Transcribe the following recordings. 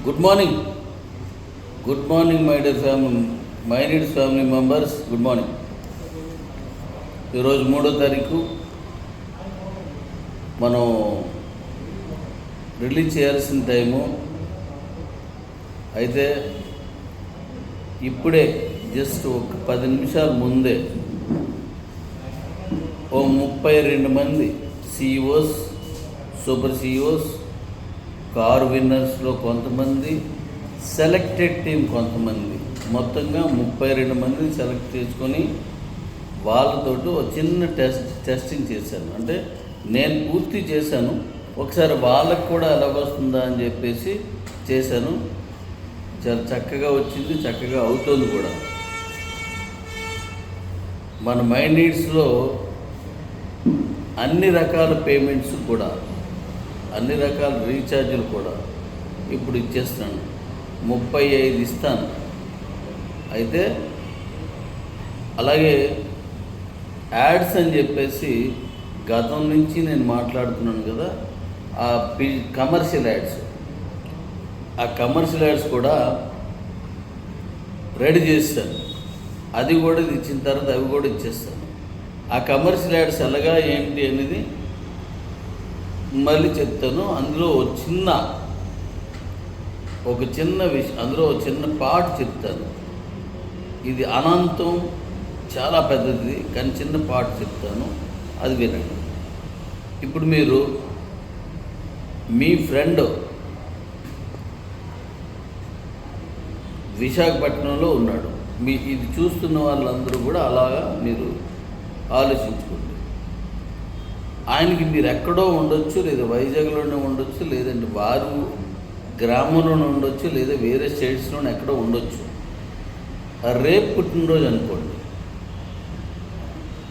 Good morning my dear family members. Good morning. ఈరోజు 3వ తారీఖు మనం రిలీజ్ చేయాల్సిన టైము. అయితే ఇప్పుడే జస్ట్ ఒక 10 నిమిషాల ముందే ఓ 32 మంది సిఇఓస్, సూపర్ సిఇఓస్, కార్ విన్నర్స్లో కొంతమంది, సెలెక్టెడ్ టీం కొంతమంది, మొత్తంగా 32 మందిని సెలెక్ట్ చేసుకొని వాళ్ళతోటి ఒక చిన్న టెస్టింగ్ చేశాను. అంటే నేను పూర్తి చేశాను, ఒకసారి వాళ్ళకు కూడా ఎలాగొస్తుందా అని చెప్పేసి చేశాను. చాలా చక్కగా వచ్చింది, చక్కగా అవుతుంది కూడా. మన మై నీడ్స్లో అన్ని రకాల పేమెంట్స్ కూడా, అన్ని రకాల రీఛార్జీలు కూడా ఇప్పుడు ఇచ్చేస్తాను. 35 ఇస్తాను. అయితే అలాగే యాడ్స్ అని చెప్పేసి గతం నుంచి నేను మాట్లాడుతున్నాను కదా, ఆ కమర్షియల్ యాడ్స్, ఆ కమర్షియల్ యాడ్స్ కూడా రెడీ చేస్తాను. అది కూడా ఇచ్చిన తర్వాత అవి కూడా ఇచ్చేస్తాను. ఆ కమర్షియల్ యాడ్స్ ఎలాగా ఏంటి అనేది మళ్ళీ చెప్తాను. అందులో ఒక చిన్న విషయం, అందులో ఒక చిన్న పార్ట్ చెప్తాను. ఇది అనంతం, చాలా పెద్దది, కానీ చిన్న పార్ట్ చెప్తాను, అది వినండి. ఇప్పుడు మీరు మీ ఫ్రెండ్ విశాఖపట్నంలో ఉన్నాడు, ఇది చూస్తున్న వాళ్ళందరూ కూడా అలాగా మీరు ఆలోచించుకోండి. ఆయనకి మీరు ఎక్కడో ఉండొచ్చు, లేదా వైజాగ్లోనే ఉండొచ్చు, లేదంటే వారు గ్రామంలోనే ఉండొచ్చు, లేదా వేరే స్టేట్స్లోనే ఎక్కడో ఉండొచ్చు. రేపు పుట్టినరోజు అనుకోండి.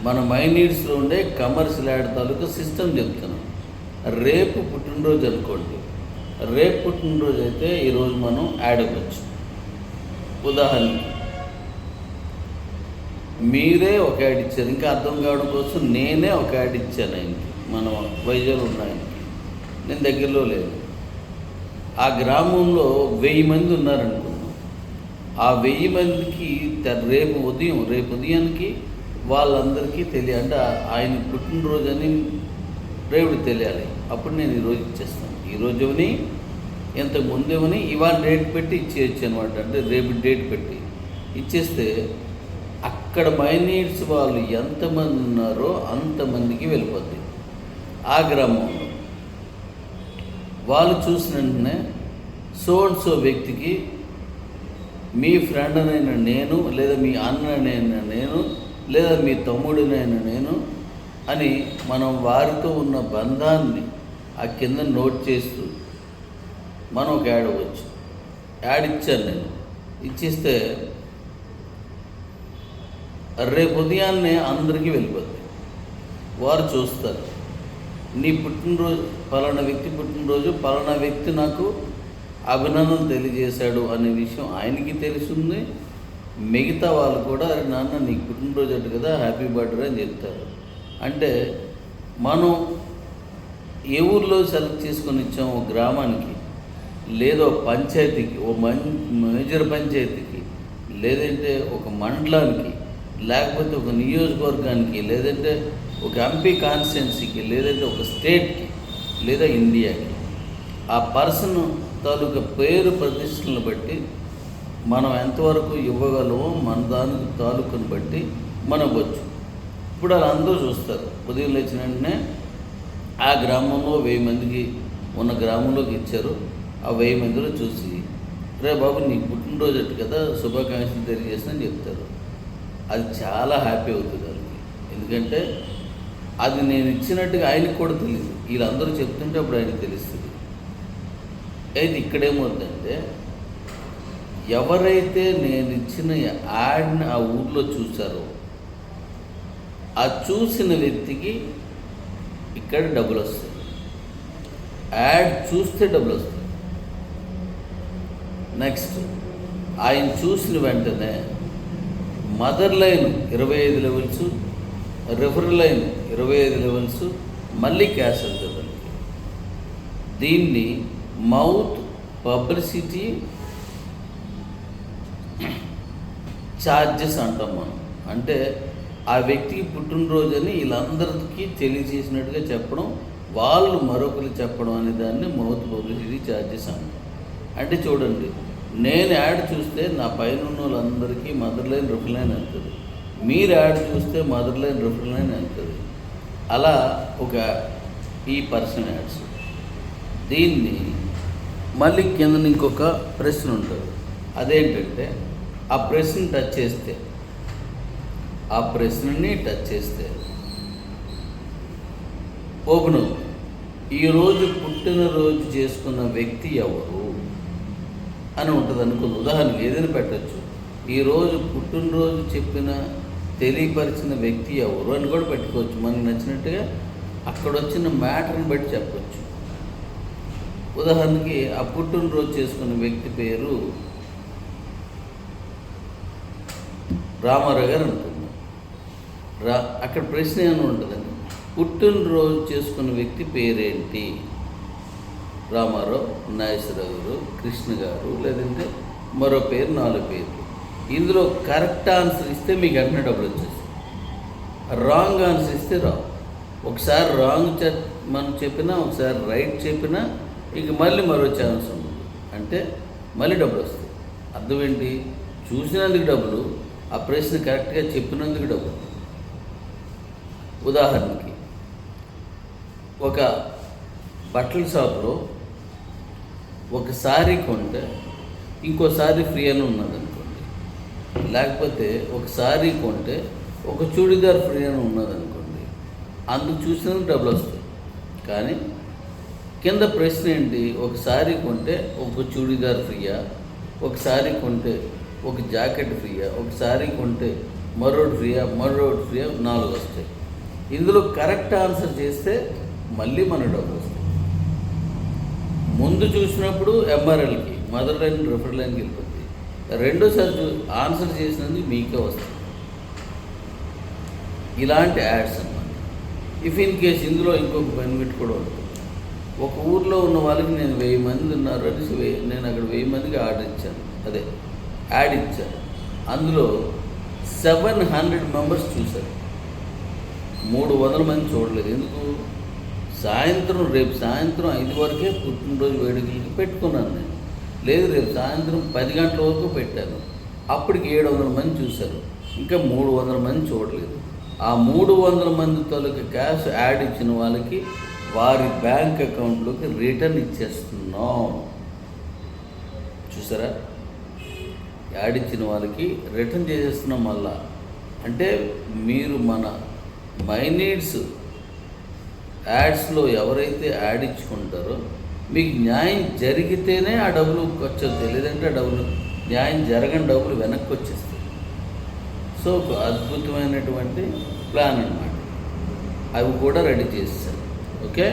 మన మై నీడ్స్లో ఉండే కమర్షియల్ యాడ్ తాలూకా సిస్టమ్ చెప్తున్నాం. రేపు పుట్టినరోజు అనుకోండి. రేపు పుట్టినరోజు అయితే ఈరోజు మనం యాడ్ అవ్వచ్చు. ఉదాహరణకి మీరే ఒక యాడ్ ఇచ్చారు, ఇంకా అర్థం కావడం కోసం నేనే ఒక యాడ్ ఇచ్చాను ఆయనకి. మనం వైజాగ్లో ఉన్న ఆయనకి, నేను దగ్గరలో లేదు. ఆ గ్రామంలో 1000 మంది ఉన్నారనుకున్నాం. ఆ 1000 మందికి రేపు ఉదయానికి వాళ్ళందరికీ అంటే ఆయన పుట్టినరోజు అని రేపు తెలియాలి. అప్పుడు నేను ఈరోజు ఇచ్చేస్తాను. ఈరోజుని ఇంతకు ముందేమని ఇవాళ డేట్ పెట్టి ఇచ్చేయచ్చు అనమాట. అంటే రేపు డేట్ పెట్టి ఇచ్చేస్తే అక్కడ మై నీడ్స్ వాళ్ళు ఎంతమంది ఉన్నారో అంతమందికి వెళ్ళిపోద్ది. ఆ గ్రామంలో వాళ్ళు చూసిన వెంటనే సో అండ్ సో వ్యక్తికి మీ ఫ్రెండ్నైనా నేను, లేదా మీ అన్ననైనా నేను, లేదా మీ తమ్ముడినైనా నేను అని మనం వారితో ఉన్న బంధాన్ని ఆ కింద నోట్ చేస్తూ మనం ఒక యాడ్ అవ్వచ్చు. యాడ్ ఇచ్చాను నేను. ఇచ్చిస్తే రేపు ఉదయాన్నే అందరికీ వెళ్ళిపోద్ది. వారు చూస్తారు, నీ పుట్టినరోజు, పలానా వ్యక్తి పుట్టినరోజు, పలానా వ్యక్తి నాకు అభినందన తెలియజేశాడు అనే విషయం ఆయనకి తెలుస్తుంది. మిగతా వాళ్ళు కూడా అరే నాన్న నీకు పుట్టినరోజు అట్టు కదా, హ్యాపీ బర్త్డే అని చెప్తారు. అంటే మనం ఏ ఊర్లో సెలెక్ట్ చేసుకొని ఇచ్చాం, ఒక గ్రామానికి, లేదా పంచాయతీకి, ఓ మేజర్ పంచాయతీకి, లేదంటే ఒక మండలానికి, లేకపోతే ఒక నియోజకవర్గానికి, లేదంటే ఒక ఎంపీ కాన్స్టిట్యున్సీకి, లేదంటే ఒక స్టేట్కి, లేదా ఇండియాకి, ఆ పర్సన్ తాలూకా పేరు ప్రతిష్టలను బట్టి మనం ఎంతవరకు ఇవ్వగలమో మన దానికి తాలూకుని బట్టి మనం ఇవ్వచ్చు. ఇప్పుడు వాళ్ళందరూ చూస్తారు. ఉదయం లేచిన వెంటనే ఆ గ్రామంలో 1000 మందికి ఉన్న గ్రామంలోకి ఇచ్చారు. ఆ 1000 మందిలో చూసి రే బాబు నీకు పుట్టినరోజు అట్టు కదా, శుభాకాంక్షలు తెలియజేస్తానని చెప్తారు. అది చాలా హ్యాపీ అవుతుంది వాళ్ళకి. ఎందుకంటే అది నేను ఇచ్చినట్టుగా ఆయనకు కూడా తెలియదు. వీళ్ళందరూ చెప్తుంటే అప్పుడు ఆయనకు తెలుస్తుంది. అయితే ఇక్కడేమవుతుందంటే ఎవరైతే నేను ఇచ్చిన యాడ్ని ఆ ఊర్లో చూశారో ఆ చూసిన వ్యక్తికి ఇక్కడ డబ్బులు వస్తాయి. యాడ్ చూస్తే డబ్బులు వస్తాయి. నెక్స్ట్ ఆయన చూసిన వెంటనే mother line 25 levels, referral line 25 levels, మళ్ళీ క్యాష్ వెళ్తుంది. దీన్ని మౌత్ పబ్లిసిటీ ఛార్జెస్ అంటాం మనం. అంటే ఆ వ్యక్తికి పుట్టినరోజు అని వీళ్ళందరికీ తెలియజేసినట్టుగా చెప్పడం, వాళ్ళు మరొకరు చెప్పడం అనే దాన్ని మౌత్ పబ్లిసిటీ ఛార్జెస్ అంటాం. అంటే చూడండి, నేను యాడ్ చూస్తే నా పైన ఉన్న వాళ్ళందరికీ మదర్ లైన్ రిఫర్ లైన్ వెళ్తుంది, మీరు యాడ్ చూస్తే మదర్ లైన్ రిఫర్ లైన్ వెళ్తుంది. అలా ఒక ఈ పర్సన్ యాడ్స్. దీన్ని మళ్ళీ కింద ఇంకొక ప్రశ్న ఉంటుంది. అదేంటంటే ఆ ప్రశ్నని టచ్ చేస్తే ఓపెన్ అవుతుంది. ఈరోజు పుట్టినరోజు చేసుకున్న వ్యక్తి ఎవరు అని ఉంటుంది అనుకుంది. ఉదాహరణకు ఏదైనా పెట్టచ్చు. ఈరోజు పుట్టినరోజు తెలియపరిచిన వ్యక్తి ఎవరు అని కూడా పెట్టుకోవచ్చు. మనకు నచ్చినట్టుగా అక్కడ వచ్చిన మ్యాటర్ని బట్టి చెప్పచ్చు. ఉదాహరణకి ఆ పుట్టినరోజు చేసుకున్న వ్యక్తి పేరు రామారావు గారు అనుకుందాం. అక్కడ ప్రశ్న ఏమైనా ఉంటుందండి, పుట్టినరోజు చేసుకున్న వ్యక్తి పేరేంటి? రామారావు, నాగేశ్వరరావు గారు, కృష్ణ గారు, లేదంటే మరో పేరు, 4 పేర్లు. ఇందులో కరెక్ట్ ఆన్సర్ ఇస్తే మీకు వెంటనే డబ్బులు వచ్చేస్తాయి. రాంగ్ ఆన్సర్ ఇస్తే రావు. ఒకసారి రాంగ్ మనం చెప్పినా, ఒకసారి రైట్ చెప్పినా ఇక మళ్ళీ మరో ఛాన్స్ ఉంది. అంటే మళ్ళీ డబ్బులు వస్తాయి. అర్థం ఏంటి? చూసినందుకు డబ్బులు, ఆ ప్రశ్న కరెక్ట్గా చెప్పినందుకు డబ్బులు. ఉదాహరణకి ఒక బట్టల షాప్లో ఒక సారీ కొంటే ఇంకో సారీ ఫ్రీ అని ఉన్నదనుకోండి, లేకపోతే ఒక సారీ కొంటే ఒక చూడీదార్ ఫ్రీ అని ఉన్నదనుకోండి, అందుకు చూసినందుకు డబ్బులు వస్తాయి. కానీ కింద ప్రశ్న ఏంటి? ఒక సారీ కొంటే ఒక చూడీదార్ ఫ్రీయా, ఒక సారీ కొంటే ఒక జాకెట్ ఫ్రీయా, ఒక సారీ కొంటే మరోటి ఫ్రీయా, 4 వస్తాయి. ఇందులో కరెక్ట్ ఆన్సర్ చేస్తే మళ్ళీ మన డబ్బులు వస్తాయి. ముందు చూసినప్పుడు ఎంఆర్ఎల్కి, మదర్ లైన్ రిఫర్ లైన్కి వెళ్ళిపోతుంది. రెండోసారి ఆన్సర్ చేసినందుకు మీకే వస్తుంది. ఇలాంటి యాడ్స్ అన్నమాట. ఇఫ్ ఇన్ కేస్ ఇందులో ఇంకొక బెనిఫిట్ కూడా ఉంటుంది. ఒక ఊర్లో ఉన్న వాళ్ళకి నేను 1000 మంది ఉన్నారు అనేసి నేను అక్కడ 1000 మందికి యాడ్ ఇచ్చాను. అందులో 700 మెంబర్స్ చూశారు, 300 మంది చూడలేదు. ఎందుకు? రేపు సాయంత్రం 5 వరకే పుట్టినరోజు వేడుకలకి పెట్టుకున్నాను నేను. లేదు, రేపు సాయంత్రం 10 గంటల వరకు పెట్టాను. అప్పటికి 700 మంది చూశారు, ఇంకా 300 మంది చూడలేదు. ఆ 300 మంది తాలూకు క్యాష్ యాడ్ ఇచ్చిన వాళ్ళకి వారి బ్యాంక్ అకౌంట్లోకి రిటర్న్ ఇచ్చేస్తున్నాం. చూసారా? యాడ్ ఇచ్చిన వాళ్ళకి రిటర్న్ చేసేస్తున్నాం మళ్ళా. అంటే మీరు మన మై నీడ్స్ యాడ్స్లో ఎవరైతే యాడ్ ఇచ్చుకుంటారో మీకు న్యాయం జరిగితేనే ఆ డబ్బులు ఖర్చు అవుతాయి, లేదంటే ఆ డబ్బులు న్యాయం జరగని డబ్బులు వెనక్కి వచ్చేస్తాయి. సో ఒక అద్భుతమైనటువంటి ప్లాన్ అన్నమాట. అవి కూడా రెడీ చేస్తాను. ఓకే.